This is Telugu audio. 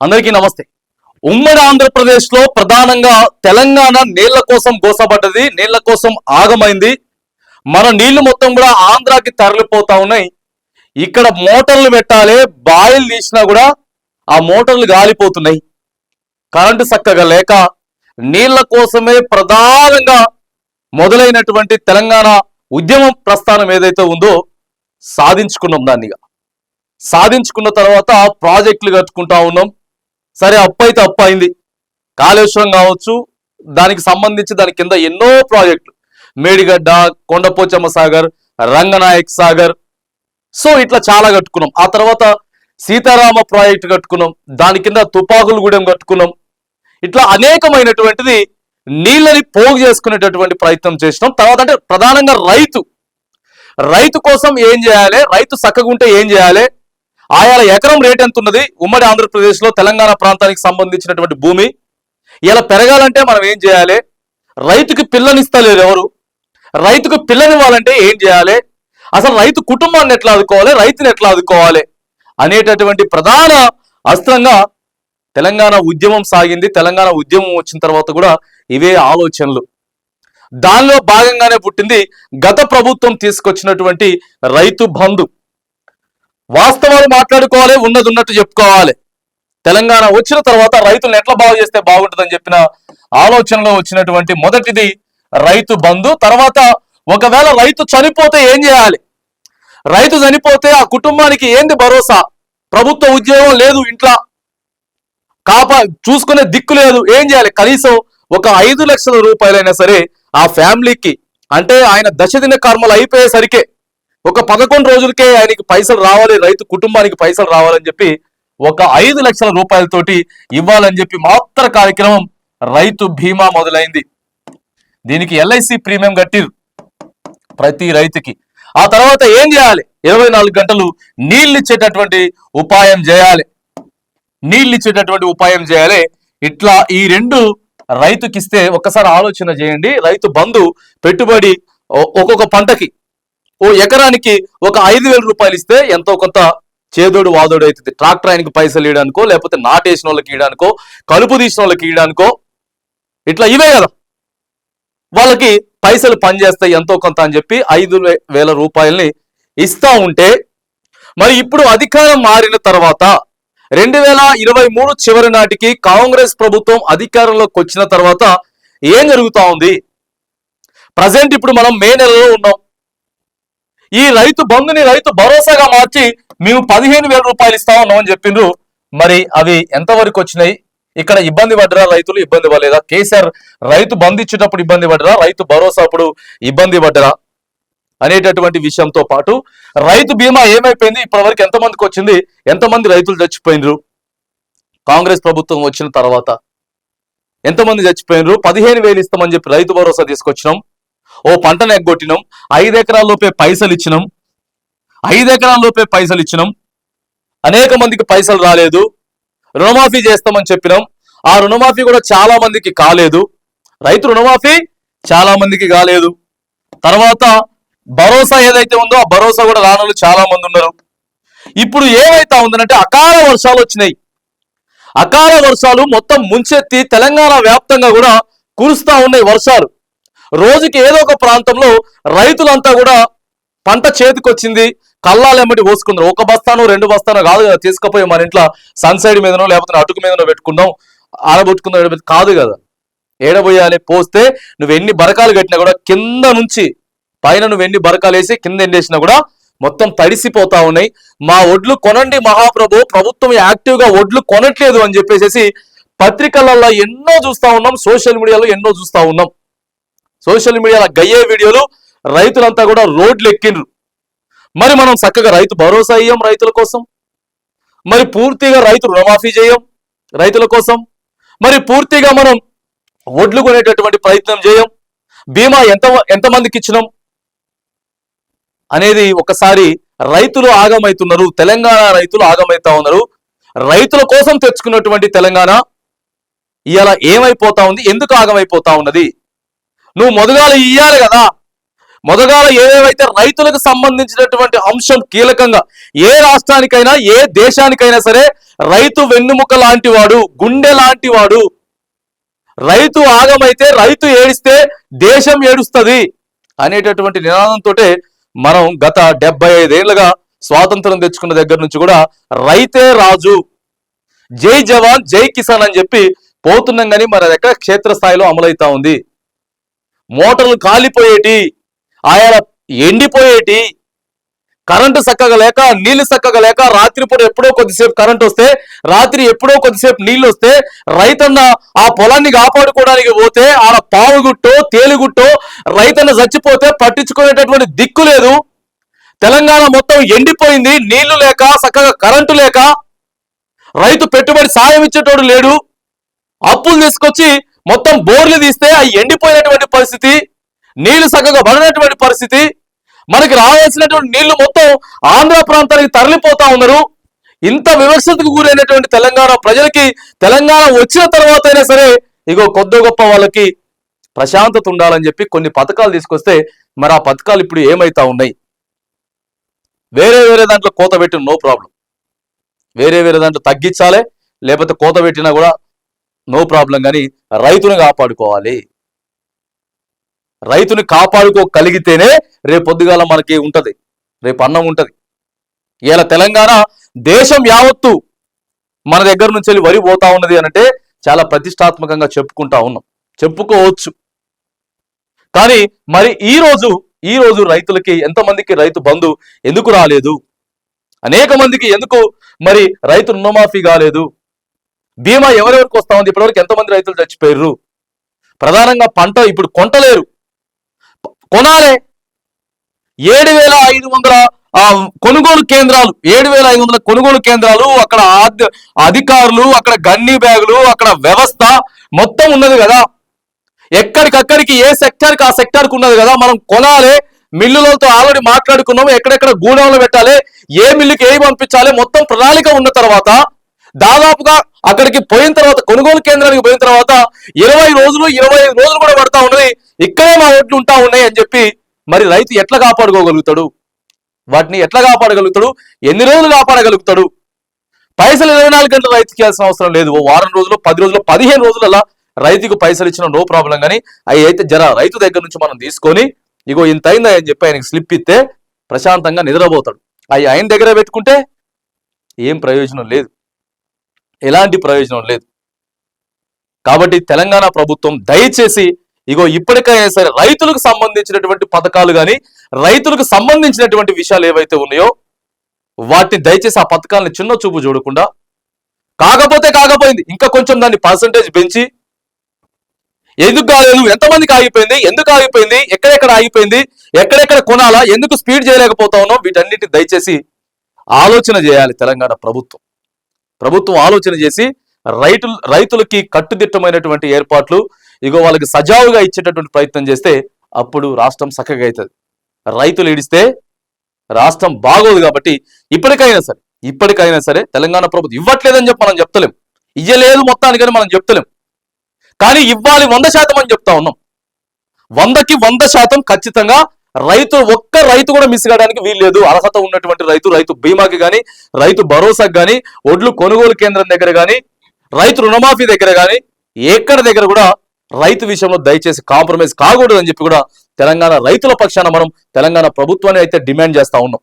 అందరికీ నమస్తే. ఉమ్మడి ఆంధ్రప్రదేశ్ లో ప్రధానంగా తెలంగాణ నీళ్ల కోసం గోసపడ్డది, నీళ్ల కోసం ఆగమైంది. మన నీళ్లు మొత్తం కూడా ఆంధ్రాకి తరలిపోతా ఉన్నాయి. ఇక్కడ మోటార్లు పెట్టాలి, బాయిలు తీసినా కూడా ఆ మోటార్లు గాలిపోతున్నాయి. కరెంటు చక్కగా లేక నీళ్ల కోసమే ప్రధానంగా మొదలైనటువంటి తెలంగాణ ఉద్యమం ప్రస్థానం ఏదైతే ఉందో సాధించుకున్నాం. దాన్నిగా సాధించుకున్న తర్వాత ప్రాజెక్టులు కట్టుకుంటా ఉన్నాం. సరే, అప్పు అయితే అప్పు అయింది. కాళేశ్వరం కావచ్చు, దానికి సంబంధించి దాని కింద ఎన్నో ప్రాజెక్టులు, మేడిగడ్డ, కొండపోచమ్మ సాగర్, రంగనాయక్ సాగర్, సో ఇట్లా చాలా కట్టుకున్నాం. ఆ తర్వాత సీతారామ ప్రాజెక్టు కట్టుకున్నాం, దాని కింద తుపాకులు గూడెం కట్టుకున్నాం. ఇట్లా అనేకమైనటువంటిది నీళ్ళని పోగు చేసుకునేటటువంటి ప్రయత్నం చేసినాం. తర్వాత అంటే ప్రధానంగా రైతు కోసం ఏం చేయాలి, రైతు చక్కగుంటే ఏం చేయాలి, ఆయా ఎకరం రేట్ ఎంత ఉన్నది, ఉమ్మడి ఆంధ్రప్రదేశ్ లో తెలంగాణ ప్రాంతానికి సంబంధించినటువంటి భూమి ఇలా పెరగాలంటే మనం ఏం చేయాలి, రైతుకి పిల్లనిస్తలేరు ఎవరు, రైతుకు పిల్లనివ్వాలంటే ఏం చేయాలి, అసలు రైతు కుటుంబాన్ని ఎట్లా ఆదుకోవాలి, రైతుని ఎట్లా ఆదుకోవాలి అనేటటువంటి ప్రధాన అస్త్రంగా తెలంగాణ ఉద్యమం సాగింది. తెలంగాణ ఉద్యమం వచ్చిన తర్వాత కూడా ఇవే ఆలోచనలు. దానిలో భాగంగానే పుట్టింది గత ప్రభుత్వం తీసుకొచ్చినటువంటి రైతు బంధు. వాస్తవాలు మాట్లాడుకోవాలి, ఉన్నది ఉన్నట్టు చెప్పుకోవాలి. తెలంగాణ వచ్చిన తర్వాత రైతులను ఎట్లా బాగు చేస్తే బాగుంటుందని చెప్పిన ఆలోచనలో వచ్చినటువంటి మొదటిది రైతు బంధు. తర్వాత ఒకవేళ రైతు చనిపోతే ఏం చేయాలి, రైతు చనిపోతే ఆ కుటుంబానికి ఏంది భరోసా, ప్రభుత్వ ఉద్యోగం లేదు, ఇంట్లో చూసుకునే దిక్కు లేదు, ఏం చేయాలి, కనీసం ఒక 5 లక్షల రూపాయలైనా సరే ఆ ఫ్యామిలీకి, అంటే ఆయన దశదిన కర్మలు అయిపోయేసరికే ఒక 11 రోజులకే ఆయనకి పైసలు రావాలి, రైతు కుటుంబానికి పైసలు రావాలని చెప్పి ఒక 5 లక్షల రూపాయలతోటి ఇవ్వాలని చెప్పి మాత్ర కార్యక్రమం రైతు బీమా మొదలైంది. దీనికి ఎల్ఐసి ప్రీమియం కట్టిరు ప్రతి రైతుకి. ఆ తర్వాత ఏం చేయాలి, 24 గంటలు నీళ్ళు ఇచ్చేటటువంటి ఉపాయం చేయాలి. ఇట్లా ఈ రెండు రైతుకిస్తే ఒక్కసారి ఆలోచన చేయండి. రైతు బంధు పెట్టుబడి ఒక్కొక్క పంటకి ఓ ఎకరానికి ఒక 5,000 రూపాయలు ఇస్తే ఎంతో కొంత చేదోడు వాదోడు అవుతుంది. ట్రాక్టర్ ఆయనకి పైసలు ఇవ్వడానికో, లేకపోతే నాటేసిన వాళ్ళకి ఇవ్వడానికో, కలుపు తీసిన వాళ్ళకి ఇవ్వడానికో, ఇట్లా ఇవే కదా వాళ్ళకి పైసలు పనిచేస్తాయి ఎంతో కొంత అని చెప్పి 5,000 రూపాయల్ని ఇస్తా ఉంటే, మరి ఇప్పుడు అధికారం మారిన తర్వాత 2023 చివరి నాటికి కాంగ్రెస్ ప్రభుత్వం అధికారంలోకి వచ్చిన తర్వాత ఏం జరుగుతా ఉంది? ప్రజెంట్ ఇప్పుడు మనం మే నెలలో ఉన్నాం. ఈ రైతు బంధుని రైతు భరోసాగా మార్చి మేము 15,000 రూపాయలు ఇస్తా ఉన్నాం అని చెప్పిండ్రు. మరి అవి ఎంతవరకు వచ్చినాయి? ఇక్కడ ఇబ్బంది పడ్డరా రైతులు, ఇబ్బంది పడలేదా? కేసీఆర్ రైతు బంధు ఇచ్చేటప్పుడు ఇబ్బంది పడ్డరా, రైతు భరోసా అప్పుడు ఇబ్బంది పడ్డరా అనేటటువంటి విషయంతో పాటు రైతు బీమా ఏమైపోయింది, ఇప్పటివరకు ఎంతమందికి వచ్చింది, ఎంతమంది రైతులు చచ్చిపోయినరు, కాంగ్రెస్ ప్రభుత్వం వచ్చిన తర్వాత ఎంతమంది చచ్చిపోయినరు, 15,000 ఇస్తామని చెప్పి రైతు భరోసా తీసుకొచ్చినాం, ఓ పంటను ఎగ్గొట్టినాం, 5 ఎకరాల లోపే పైసలు ఇచ్చినాం, అనేక మందికి పైసలు రాలేదు, రుణమాఫీ చేస్తామని చెప్పినాం, ఆ రుణమాఫీ కూడా చాలా మందికి కాలేదు, రైతు రుణమాఫీ చాలా మందికి కాలేదు. తర్వాత భరోసా ఏదైతే ఉందో ఆ భరోసా కూడా రానోళ్ళు చాలా మంది ఉన్నారు. ఇప్పుడు ఏమైతా ఉందనంటే అకాల వర్షాలు వచ్చినాయి. అకాల వర్షాలు మొత్తం ముంచెత్తి తెలంగాణ వ్యాప్తంగా కూడా కురుస్తా ఉన్నాయి వర్షాలు. రోజుకి ఏదో ఒక ప్రాంతంలో రైతులంతా కూడా పంట చేతికొచ్చింది, కళ్ళాలెమ్మటి పోసుకున్నారు. 1 బస్తానో 2 బస్తానో కాదు కదా తీసుకుపోయి మన ఇంట్లో సన్సైడ్ మీదనో లేకపోతే అటుకు మీదనో పెట్టుకుందాం, ఆరబెట్టుకుందాం కాదు కదా. ఏడబోయాలి, పోస్తే నువ్వు ఎన్ని బరకాలు కట్టినా కూడా కింద నుంచి పైన నువ్వు ఎన్ని బరకాలు వేసి కింద ఎండేసినా కూడా మొత్తం తడిసిపోతా ఉన్నాయి. మా ఒడ్లు కొనండి మహాప్రభు, ప్రభుత్వం యాక్టివ్గా ఒడ్లు కొనట్లేదు అని చెప్పేసి పత్రికలలో ఎన్నో చూస్తా ఉన్నాం, సోషల్ మీడియాలో ఎన్నో చూస్తా ఉన్నాం. సోషల్ మీడియాలో గయ్యే వీడియోలు, రైతులంతా కూడా రోడ్లు ఎక్కిండ్రు. మరి మనం చక్కగా రైతు భరోసా ఇయ్యం రైతుల కోసం, మరి పూర్తిగా రైతు రుణమాఫీ చేయం రైతుల కోసం, మరి పూర్తిగా మనం ఒడ్లు కొనేటటువంటి ప్రయత్నం చేయం, బీమా ఎంతమందికి ఇచ్చినాం అనేది ఒకసారి రైతులు ఆగమవుతున్నారు. తెలంగాణ రైతులు ఆగమవుతా ఉన్నారు. రైతుల కోసం తెచ్చుకున్నటువంటి తెలంగాణ ఇవాళ ఏమైపోతా ఉంది, ఎందుకు ఆగమైపోతా ఉన్నది? నువ్వు మొదగాలు ఇయ్యాలి కదా, మొదగాల ఏవేవైతే రైతులకు సంబంధించినటువంటి అంశం కీలకంగా ఏ రాష్ట్రానికైనా ఏ దేశానికైనా సరే రైతు వెన్నుముక లాంటి వాడు, గుండె లాంటి వాడు. రైతు ఆగమైతే, రైతు ఏడిస్తే దేశం ఏడుస్తుంది అనేటటువంటి నినాదంతో మనం గత 75 ఏళ్లుగా స్వాతంత్రం తెచ్చుకున్న దగ్గర నుంచి కూడా రైతే రాజు, జై జవాన్ జై కిసాన్ అని చెప్పి పోతున్నాం. కానీ మరి ఎక్కడ క్షేత్రస్థాయిలో అమలవుతా ఉంది. మోటార్లు కాలిపోయేటి, ఆయన ఎండిపోయేటి, కరెంటు చక్కగా లేక, నీళ్లు చక్కగా లేక, రాత్రిపూట ఎప్పుడో కొద్దిసేపు కరెంట్ వస్తే, రాత్రి ఎప్పుడో కొద్దిసేపు నీళ్లు వస్తే రైతన్న ఆ పొలాన్ని కాపాడుకోవడానికి పోతే ఆడ పావుగుట్టో తేలిగుట్టో రైతన్న చచ్చిపోతే పట్టించుకునేటటువంటి దిక్కు లేదు. తెలంగాణ మొత్తం ఎండిపోయింది, నీళ్లు లేక, చక్కగా కరెంటు లేక, రైతు పెట్టుబడి సాయం ఇచ్చేటోడు లేడు. అప్పులు తీసుకొచ్చి మొత్తం బోర్లు తీస్తే అవి ఎండిపోయినటువంటి పరిస్థితి, నీళ్లు చక్కగా పడినటువంటి పరిస్థితి. మనకి రావాల్సినటువంటి నీళ్లు మొత్తం ఆంధ్ర ప్రాంతానికి తరలిపోతా ఉన్నారు. ఇంత వివక్షతకు గురైనటువంటి తెలంగాణ ప్రజలకి తెలంగాణ వచ్చిన తర్వాత అయినా సరే ఇగో కొద్ది గొప్ప వాళ్ళకి ప్రశాంతత ఉండాలని చెప్పి కొన్ని పథకాలు తీసుకొస్తే మరి ఆ పథకాలు ఇప్పుడు ఏమైతా ఉన్నాయి? వేరే వేరే దాంట్లో కోత పెట్టిన నో ప్రాబ్లం, వేరే వేరే దాంట్లో తగ్గించాలి, లేకపోతే కోత పెట్టినా కూడా నో ప్రాబ్లం. కానీ రైతుని కాపాడుకోవాలి. రైతుని కాపాడుకోగలిగితేనే రేపు పొద్దుగాల మనకి ఉంటది, రేపు అన్నం ఉంటది. ఇలా తెలంగాణ దేశం యావత్తు మన దగ్గర నుంచి వెళ్ళి వరి పోతా ఉన్నది అనంటే చాలా ప్రతిష్టాత్మకంగా చెప్పుకుంటా ఉన్నాం, చెప్పుకోవచ్చు. కానీ మరి ఈ రోజు రైతులకి ఎంతమందికి రైతు బంధు ఎందుకు రాలేదు? అనేక మందికి ఎందుకు మరి రైతు రుణమాఫీ కాలేదు? బీమా ఎవరెవరికి వస్తా ఉంది? ఇప్పటివరకు ఎంతమంది రైతులు చచ్చిపోయారు? ప్రధానంగా పంట ఇప్పుడు కొంటలేరు, కొనాలే. 7,500 కొనుగోలు కేంద్రాలు, 7,500 కొనుగోలు కేంద్రాలు, అక్కడ అధికారులు, అక్కడ గన్ని బ్యాగులు, అక్కడ వ్యవస్థ మొత్తం ఉన్నది కదా. ఎక్కడికక్కడికి ఏ సెక్టార్కి ఆ సెక్టార్కి ఉన్నది కదా. మనం కొనాలి, మిల్లులతో ఆల్రెడీ మాట్లాడుకున్నాము, ఎక్కడెక్కడ గూడెంలో పెట్టాలి, ఏ మిల్లుకి ఏమి పంపించాలి, మొత్తం ప్రణాళిక ఉన్న తర్వాత దాదాపుగా అక్కడికి పోయిన తర్వాత, కొనుగోలు కేంద్రానికి పోయిన తర్వాత 20 రోజులు 25 రోజులు కూడా పడతా ఉన్నది. ఇక్కడే మా ఓట్లు ఉంటా ఉన్నాయి అని చెప్పి మరి రైతు ఎట్లా కాపాడుకోగలుగుతాడు? వాటిని ఎట్లా కాపాడగలుగుతాడు? ఎన్ని రోజులు కాపాడగలుగుతాడు? పైసలు 24 గంటలు రైతుకి ఇవ్వాల్సిన అవసరం లేదు. ఓ వారం రోజులు, 10 రోజులు, 15 రోజులలో రైతుకు పైసలు ఇచ్చిన నో ప్రాబ్లం. కానీ అవి అయితే రైతు దగ్గర నుంచి మనం తీసుకొని ఇగో ఇంత అయిందా అని చెప్పి ఆయనకి స్లిప్ ఇస్తే ప్రశాంతంగా నిద్రపోతాడు. అవి ఆయన దగ్గర పెట్టుకుంటే ఏం ప్రయోజనం లేదు, ఎలాంటి ప్రయోజనం లేదు. కాబట్టి తెలంగాణ ప్రభుత్వం దయచేసి ఇగో ఇప్పటికైనా సరే రైతులకు సంబంధించినటువంటి పథకాలు కానీ, రైతులకు సంబంధించినటువంటి విషయాలు ఏవైతే ఉన్నాయో వాటిని దయచేసి ఆ పథకాలను చిన్న చూపు చూడకుండా, కాకపోయింది ఇంకా కొంచెం దాన్ని పర్సంటేజ్ పెంచి, ఎందుకు కాలేదు, ఎంతమందికి ఆగిపోయింది, ఎందుకు ఆగిపోయింది, ఎక్కడెక్కడ ఆగిపోయింది, ఎక్కడెక్కడ కొనాలా, ఎందుకు స్పీడ్ చేయలేకపోతా ఉన్నాం, వీటన్నిటిని దయచేసి ఆలోచన చేయాలి. తెలంగాణ ప్రభుత్వం ఆలోచన చేసి రైతులకి కట్టుదిట్టమైనటువంటి ఏర్పాట్లు ఇగో వాళ్ళకి సజావుగా ఇచ్చేటటువంటి ప్రయత్నం చేస్తే అప్పుడు రాష్ట్రం చక్కగా అవుతుంది. రైతులు ఏడిస్తే రాష్ట్రం బాగోదు. కాబట్టి ఇప్పటికైనా సరే తెలంగాణ ప్రభుత్వం ఇవ్వట్లేదని చెప్పి మనం చెప్తలేం, ఇయ్యలేదు మొత్తానికని మనం చెప్తలేం. కానీ ఇవ్వాలి 100% అని చెప్తా ఉన్నాం. 100కి 100% ఖచ్చితంగా ఒక్క రైతు కూడా మిస్ కావడానికి వీల్లేదు. అర్హత ఉన్నటువంటి రైతు బీమాకి కానీ, రైతు భరోసాకి కానీ, ఒడ్లు కొనుగోలు కేంద్రం దగ్గర కానీ, రైతు రుణమాఫీ దగ్గర కానీ, ఎక్కడ దగ్గర కూడా రైతు విషయంలో దయచేసి కాంప్రమైజ్ కాకూడదు అని చెప్పి కూడా తెలంగాణ రైతుల పక్షాన మనం తెలంగాణ ప్రభుత్వాన్ని అయితే డిమాండ్ చేస్తా ఉన్నాం.